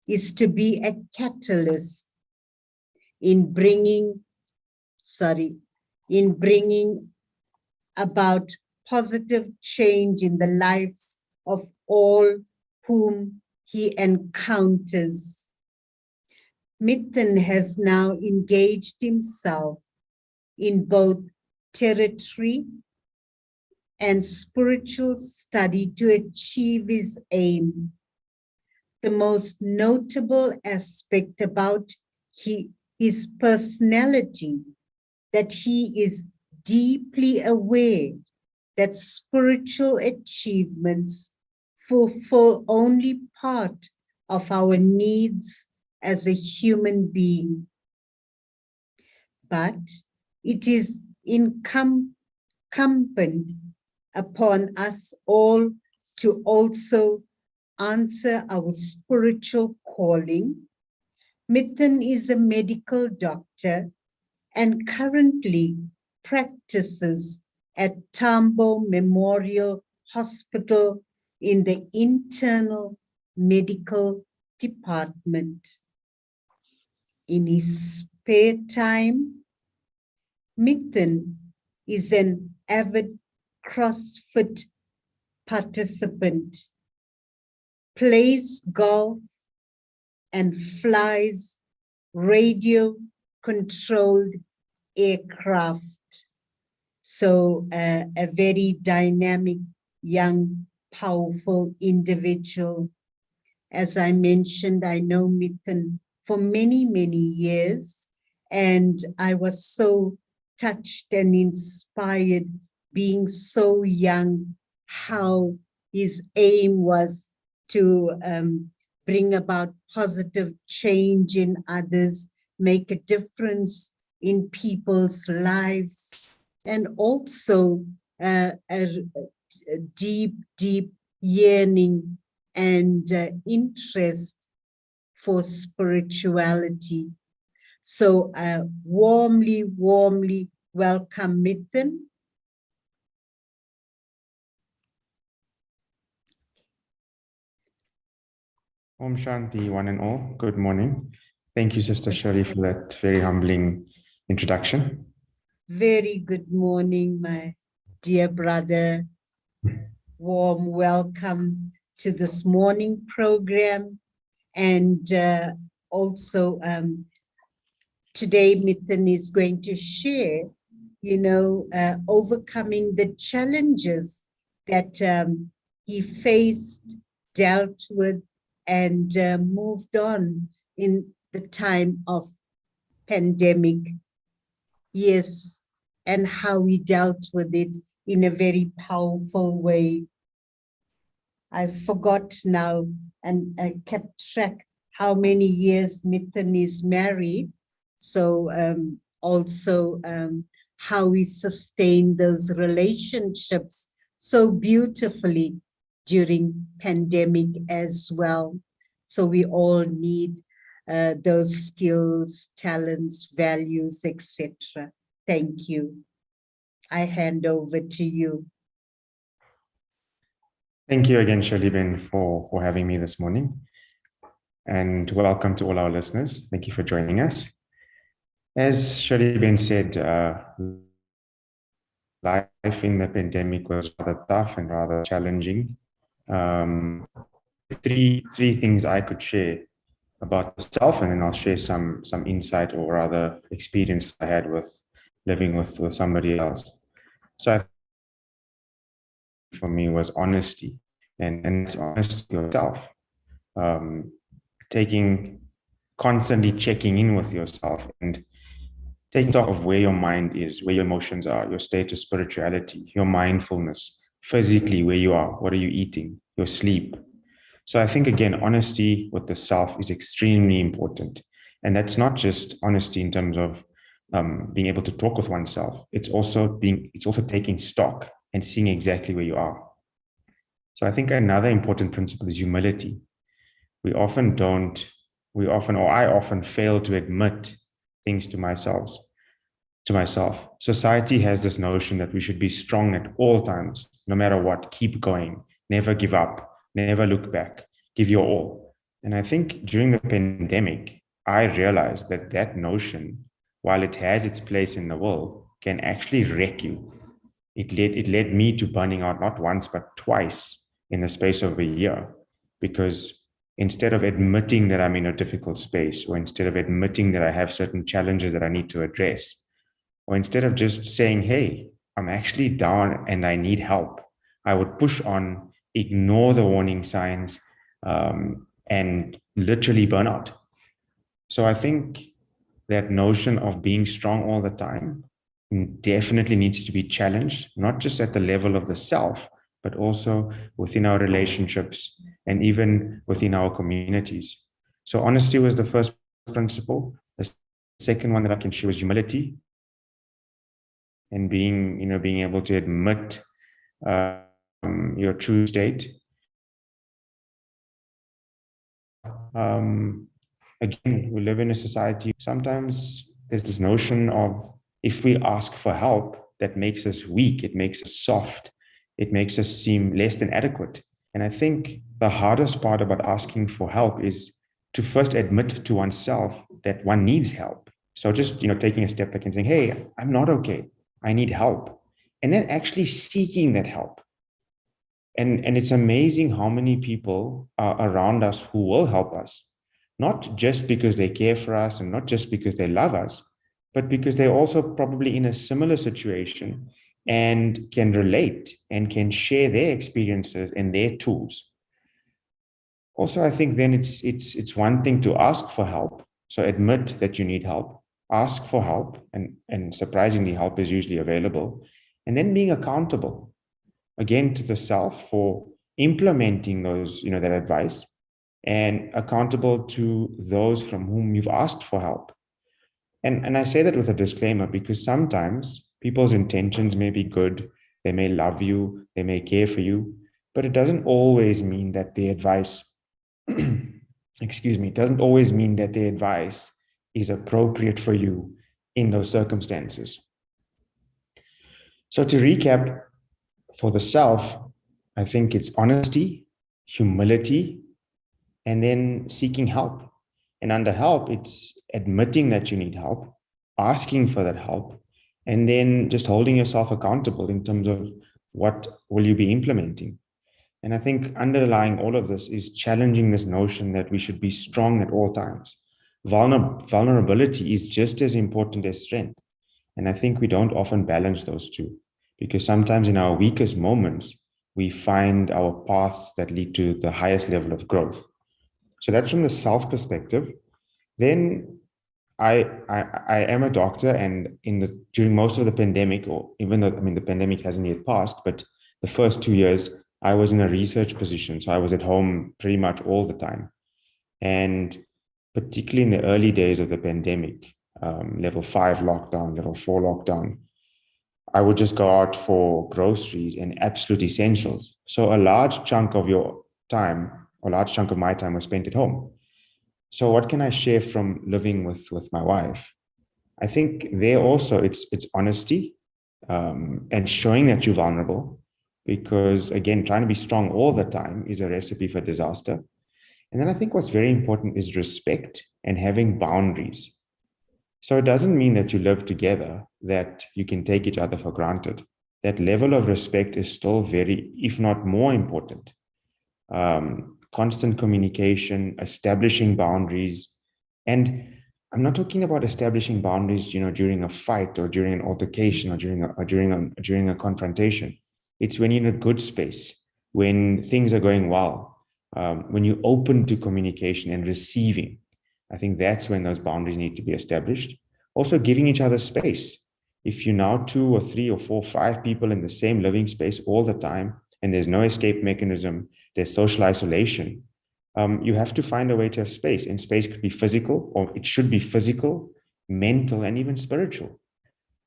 is to be a catalyst in bringing about positive change in the lives of all whom he encounters. Mitan has now engaged himself in both territory and spiritual study to achieve his aim. The most notable aspect about his personality, that he is deeply aware that spiritual achievements fulfill only part of our needs as a human being. But it is incumbent upon us all to also answer our spiritual calling. Mitan is a medical doctor and currently practices at Tambo Memorial Hospital in the internal medical department. In his spare time, Mitan is an avid CrossFit participant, plays golf, and flies radio-controlled aircraft. So a very dynamic, young, powerful individual. As I mentioned, I know Mitan for many, many years, and I was so touched and inspired being so young, how his aim was to bring about positive change in others, make a difference in people's lives, and also a deep, deep yearning and interest for spirituality. So warmly, warmly welcome, Mitan. Om Shanti, one and all. Good morning. Thank you, Sister Shirley, for that very humbling introduction. Very good morning, my dear brother. Warm welcome to this morning program. And also today, Mitan is going to share, overcoming the challenges that he faced, dealt with, and moved on in the time of pandemic. Yes, and how he dealt with it in a very powerful way. I forgot now, and I kept track how many years Mitan is married. So also how he sustained those relationships so beautifully during pandemic as well. So we all need those skills, talents, values, etc. Thank you. I hand over to you. Thank you again, Shirley Ben, for having me this morning. And welcome to all our listeners. Thank you for joining us. As Shirley Ben said, life in the pandemic was rather tough and rather challenging. Three things I could share about myself, and then I'll share some insight or rather experience I had with living with somebody else. So for me was honesty, and it's honesty yourself. Constantly checking in with yourself and taking stock of where your mind is, where your emotions are, your state of spirituality, your mindfulness, physically where you are, what are you eating, your sleep. So I think, again, honesty with the self is extremely important. And that's not just honesty in terms of being able to talk with oneself. It's also taking stock and seeing exactly where you are. So I think another important principle is humility. I often fail to admit things to myself. Society has this notion that we should be strong at all times, no matter what, keep going, never give up, never look back, give your all. And I think during the pandemic, I realized that that notion, while it has its place in the world, can actually wreck you. It led me to burning out not once, but twice in the space of a year, because instead of admitting that I'm in a difficult space, or instead of admitting that I have certain challenges that I need to address, or instead of just saying, hey, I'm actually down and I need help, I would push on, ignore the warning signs, and literally burn out. So I think that notion of being strong all the time definitely needs to be challenged, not just at the level of the self, but also within our relationships and even within our communities. So honesty was the first principle. The second one that I can share was humility, and being able to admit your true state. Again, we live in a society, sometimes there's this notion of, if we ask for help, that makes us weak, it makes us soft, it makes us seem less than adequate. And I think the hardest part about asking for help is to first admit to oneself that one needs help. So just taking a step back and saying, hey, I'm not okay, I need help, and then actually seeking that help. And it's amazing how many people are around us who will help us, not just because they care for us and not just because they love us, but because they're also probably in a similar situation and can relate and can share their experiences and their tools. Also, I think then it's one thing to ask for help. So admit that you need help, ask for help, and surprisingly, help is usually available. And then being accountable, again, to the self for implementing that advice, and accountable to those from whom you've asked for help. And I say that with a disclaimer, because sometimes people's intentions may be good, they may love you, they may care for you, but it doesn't always mean that the advice, excuse me, it doesn't always mean that the advice is appropriate for you in those circumstances. So to recap, for the self, I think it's honesty, humility, and then seeking help. And under help, it's admitting that you need help, asking for that help, and then just holding yourself accountable in terms of what will you be implementing. And I think underlying all of this is challenging this notion that we should be strong at all times. Vulnerability is just as important as strength. And I think we don't often balance those two, because sometimes in our weakest moments, we find our paths that lead to the highest level of growth. So that's from the self perspective. Then I am a doctor, and during most of the pandemic, or even though the pandemic hasn't yet passed, but the first 2 years I was in a research position, so I was at home pretty much all the time. And particularly in the early days of the pandemic, level 5 lockdown, level 4 lockdown, I would just go out for groceries and absolute essentials. So a large chunk of your time, a large chunk of my time was spent at home. So what can I share from living with my wife? I think there also it's honesty, and showing that you're vulnerable, because again, trying to be strong all the time is a recipe for disaster. And then I think what's very important is respect and having boundaries. So it doesn't mean that you live together that you can take each other for granted. That level of respect is still very, if not more important. Constant communication, establishing boundaries. And I'm not talking about establishing boundaries, during a fight or during an altercation or during a confrontation. It's when you're in a good space, when things are going well, when you're open to communication and receiving. I think that's when those boundaries need to be established. Also, giving each other space. If you're now 2 or 3 or 4, 5 people in the same living space all the time, and there's no escape mechanism, there's social isolation, you have to find a way to have space. And space could be physical, or it should be physical, mental, and even spiritual.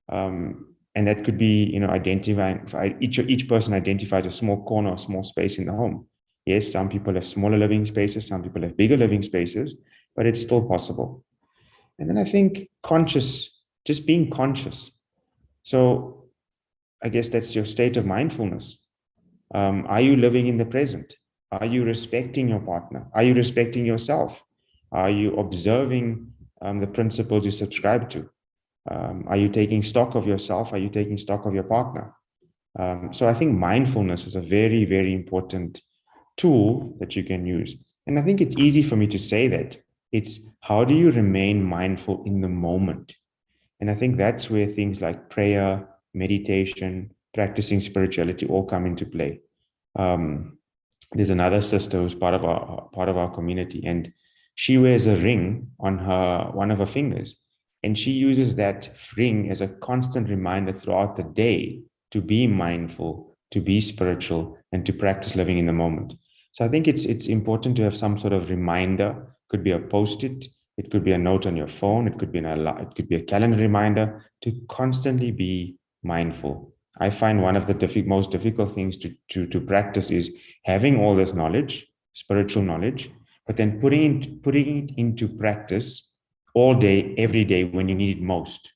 And that could be, identifying, each person identifies a small corner, a small space in the home. Yes, some people have smaller living spaces, some people have bigger living spaces, but it's still possible. And then I think just being conscious. So I guess that's your state of mindfulness. Are you living in the present? Are you respecting your partner? Are you respecting yourself? Are you observing the principles you subscribe to? Are you taking stock of yourself? Are you taking stock of your partner? So I think mindfulness is a very, very important tool that you can use. And I think it's easy for me to say that. It's how do you remain mindful in the moment? And I think that's where things like prayer, meditation, practicing spirituality all come into play. There's another sister who's part of our community, and she wears a ring on one of her fingers, and she uses that ring as a constant reminder throughout the day to be mindful, to be spiritual, and to practice living in the moment. So I think it's important to have some sort of reminder. Could be a post-it, it could be a note on your phone, it could be a calendar reminder to constantly be mindful. I find one of the most difficult things to practice is having all this knowledge, spiritual knowledge, but then putting it into practice all day, every day when you need it most.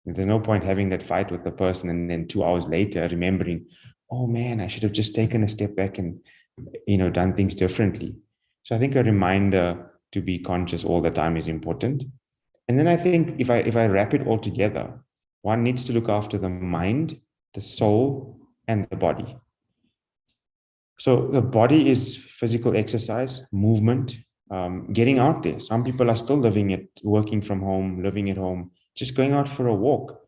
There's no point having that fight with the person and then 2 hours later remembering, oh man, I should have just taken a step back and done things differently. So I think a reminder to be conscious all the time is important. And then I think if I wrap it all together, one needs to look after the mind, the soul, and the body. So the body is physical exercise, movement, getting out there. Some people are still working from home, living at home, just going out for a walk,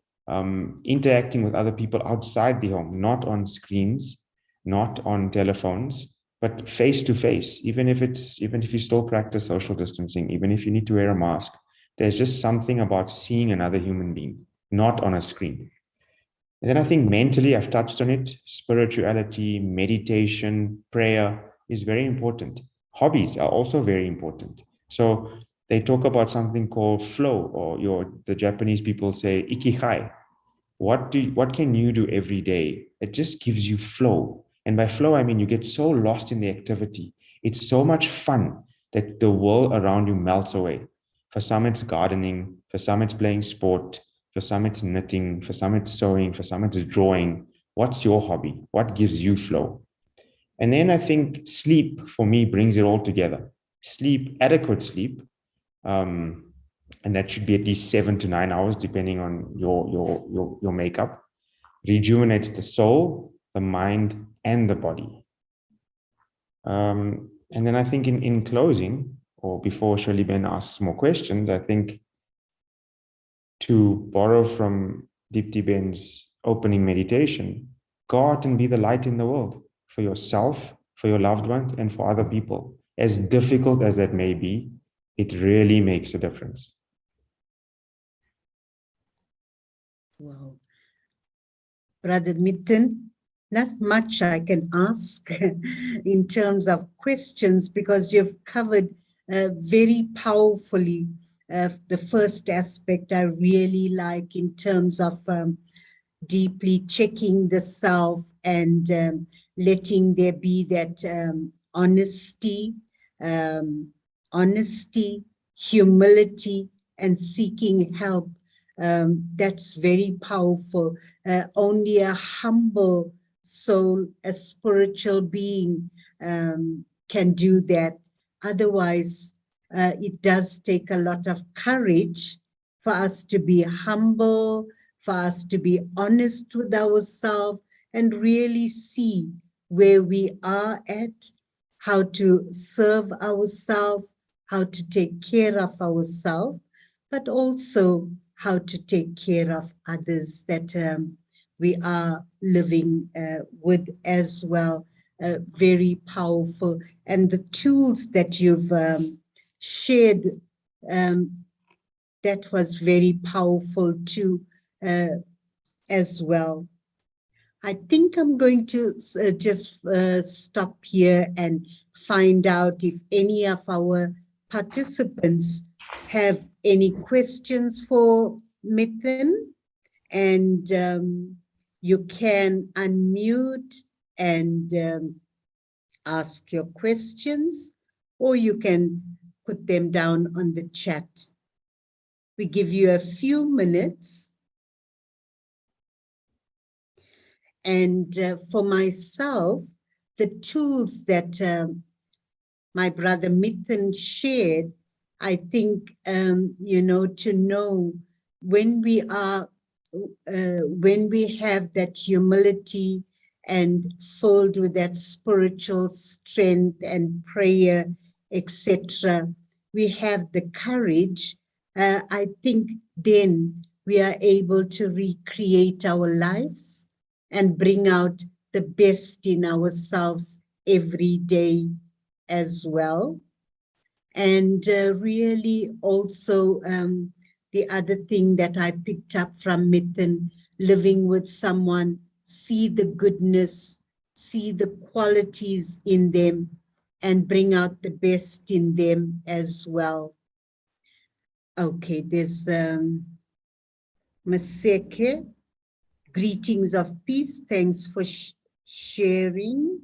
interacting with other people outside the home, not on screens, not on telephones, but face to face. Even if you still practice social distancing, even if you need to wear a mask, there's just something about seeing another human being, not on a screen. And then I think mentally, I've touched on it, spirituality, meditation, prayer is very important. Hobbies are also very important. So they talk about something called flow, or the Japanese people say ikigai. What can you do every day that just gives you flow? And by flow, I mean you get so lost in the activity. It's so much fun that the world around you melts away. For some, it's gardening. For some, it's playing sport. For some, it's knitting. For some, it's sewing. For some, it's drawing. What's your hobby? What gives you flow? And then I think sleep for me brings it all together. Sleep, adequate sleep, and that should be at least 7 to 9 hours, depending on your makeup. Rejuvenates the soul, the mind, and the body. And then I think in closing, or before Shirley Ben asks more questions, I think to borrow from Deepti Ben's opening meditation, go out and be the light in the world for yourself, for your loved ones, and for other people. As difficult as that may be, it really makes a difference. Wow. Brother Mitan, not much I can ask in terms of questions, because you've covered very powerfully the first aspect I really like in terms of deeply checking the self and letting there be that honesty, humility, and seeking help. That's very powerful. Only a humble soul, a spiritual being can do that. Otherwise, it does take a lot of courage for us to be humble, for us to be honest with ourselves and really see where we are at, how to serve ourselves, how to take care of ourselves, but also how to take care of others that we are living with as well. Very powerful. And the tools that you've shared, that was very powerful too, as well. I think I'm going to just stop here and find out if any of our participants have any questions for Mitan. And you can unmute and ask your questions, or you can put them down on the chat. We give you a few minutes. And for myself, the tools that my brother Mitan shared, I think, to know when we are, when we have that humility and filled with that spiritual strength and prayer, etc., we have the courage, I think then we are able to recreate our lives and bring out the best in ourselves every day as well. And really also the other thing that I picked up from Mitan, living with someone, see the goodness, see the qualities in them, and bring out the best in them as well. Okay, there's Maseke. Greetings of peace. Thanks for sharing.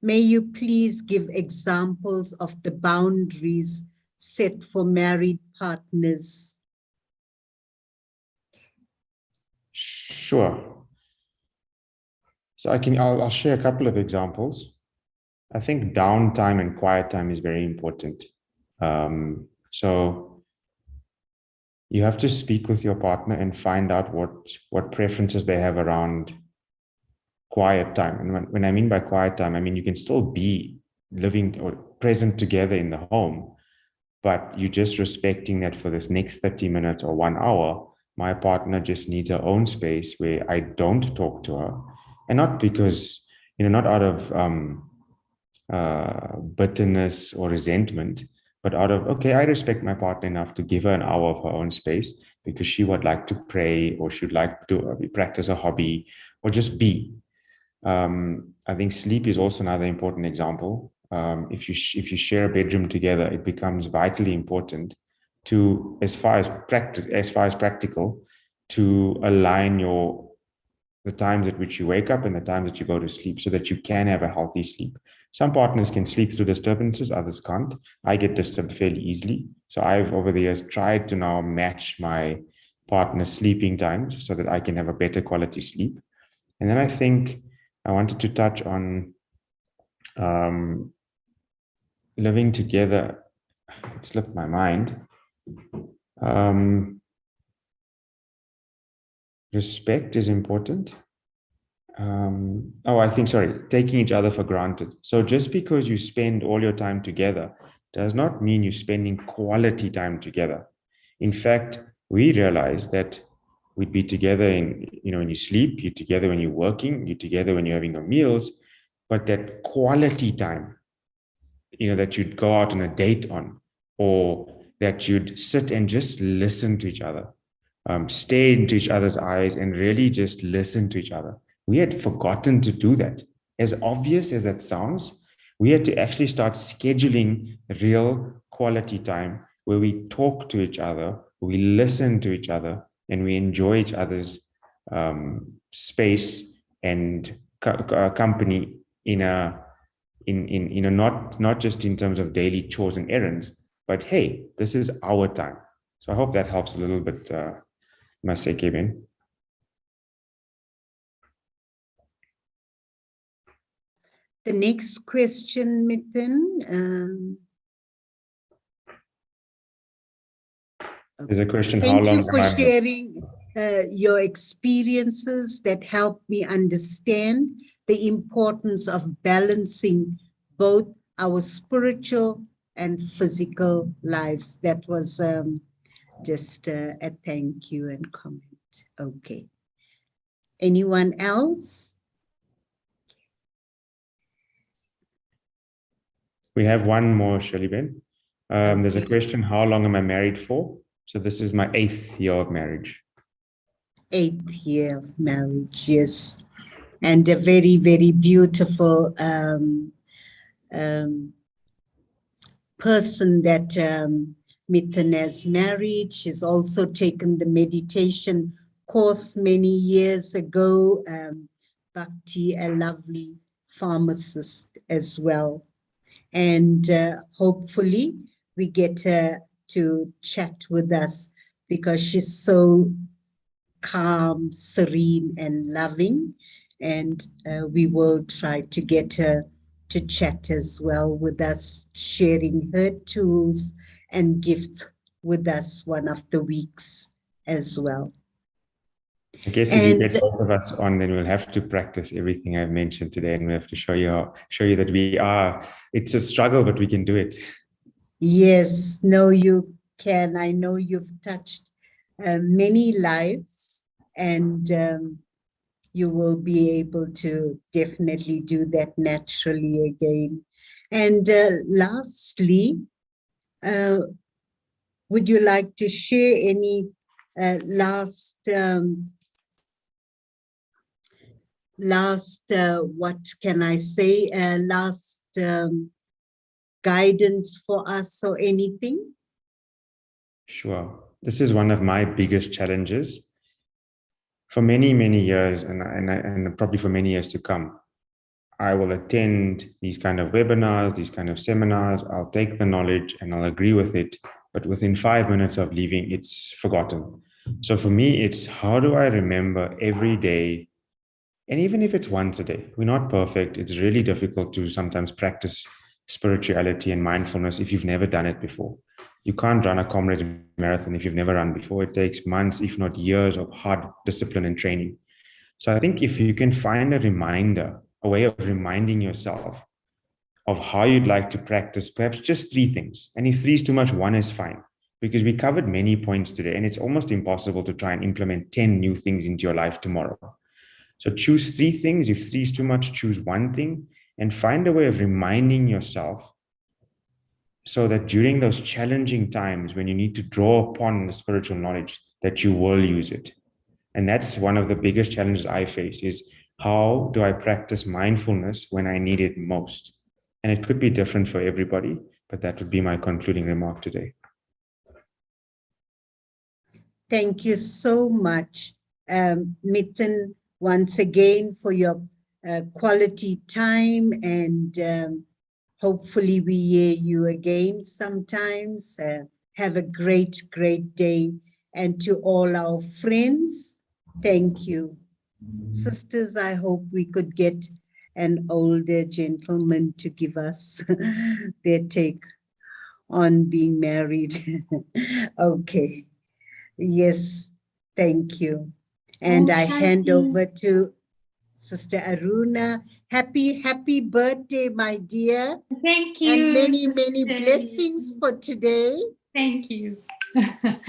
May you please give examples of the boundaries set for married partners? Sure. So I'll share a couple of examples. I think downtime and quiet time is very important. So you have to speak with your partner and find out what preferences they have around quiet time. And when I mean by quiet time, I mean you can still be living or present together in the home, but you're just respecting that for this next 30 minutes or 1 hour, my partner just needs her own space where I don't talk to her. And not because, not out of bitterness or resentment, but out of, okay, I respect my partner enough to give her an hour of her own space because she would like to pray or she'd like to practice a hobby or just be. I think sleep is also another important example. If you share a bedroom together, it becomes vitally important to, as far as practical, to align the times at which you wake up and the times that you go to sleep so that you can have a healthy sleep. Some partners can sleep through disturbances, others can't. I get disturbed fairly easily. So I've, over the years, tried to now match my partner's sleeping times so that I can have a better quality sleep. And then I think I wanted to touch on living together. It slipped my mind. Respect is important. Taking each other for granted. So just because you spend all your time together does not mean you're spending quality time together. In fact, we realized that we'd be together when you sleep, you're together when you're working, you're together when you're having your meals, but that quality time, that you'd go out on a date on, or that you'd sit and just listen to each other, stare into each other's eyes and really just listen to each other. We had forgotten to do that. As obvious as that sounds, we had to actually start scheduling real quality time where we talk to each other, we listen to each other, and we enjoy each other's space and company not just in terms of daily chores and errands, but hey, this is our time. So I hope that helps a little bit, Maseke Ben. The next question, Mitan. There's a question, how Thank long you for am I... sharing your experiences that help me understand the importance of balancing both our spiritual and physical lives. That was just a thank you and comment. Okay. Anyone else? We have one more, Shirley Ben. There's a question, how long am I married for? So this is my 8th year of marriage. 8th year of marriage, yes. And a very, very beautiful person that Mitan has married. She's also taken the meditation course many years ago. Bhakti, a lovely pharmacist as well. And hopefully we get her to chat with us because she's so calm, serene, and loving. and we will try to get her to chat as well with us, sharing her tools and gifts with us one of the weeks as well. I guess if you And get both of us on, then we'll have to practice everything I've mentioned today, and we have to show you that we are. It's a struggle, but we can do it. yes, no, you can. I know you've touched many lives, and you will be able to definitely do that naturally again. And lastly, would you like to share any last what can I say, last guidance for us or anything? Sure. This is one of my biggest challenges for many, many years, and probably for many years to come. I will attend these kind of webinars, these kind of seminars. I'll take the knowledge and I'll agree with it. But within 5 minutes of leaving, it's forgotten. So for me, it's how do I remember every day? And even if it's once a day, we're not perfect. It's really difficult to sometimes practice spirituality and mindfulness if you've never done it before. You can't run a comrade marathon if you've never run before. It takes months, if not years, of hard discipline and training. So I think if you can find a reminder, a way of reminding yourself of how you'd like to practice, perhaps just 3 things. And if 3 is too much, 1 is fine. Because we covered many points today, and it's almost impossible to try and implement 10 new things into your life tomorrow. So choose 3 things. If 3 is too much, choose 1 thing, and find a way of reminding yourself so that during those challenging times when you need to draw upon the spiritual knowledge, that you will use it. And that's one of the biggest challenges I face is how do I practice mindfulness when I need it most? And it could be different for everybody, but that would be my concluding remark today. Thank you so much, Mitan, once again for your quality time, and hopefully we hear you again sometimes. Have a great, great day. And to all our friends, thank you. Sisters, I hope we could get an older gentleman to give us their take on being married. Okay. Yes, thank you. And I hand over to Sister Aruna. Happy birthday, my dear. Thank you. And many, many blessings for today. Thank you.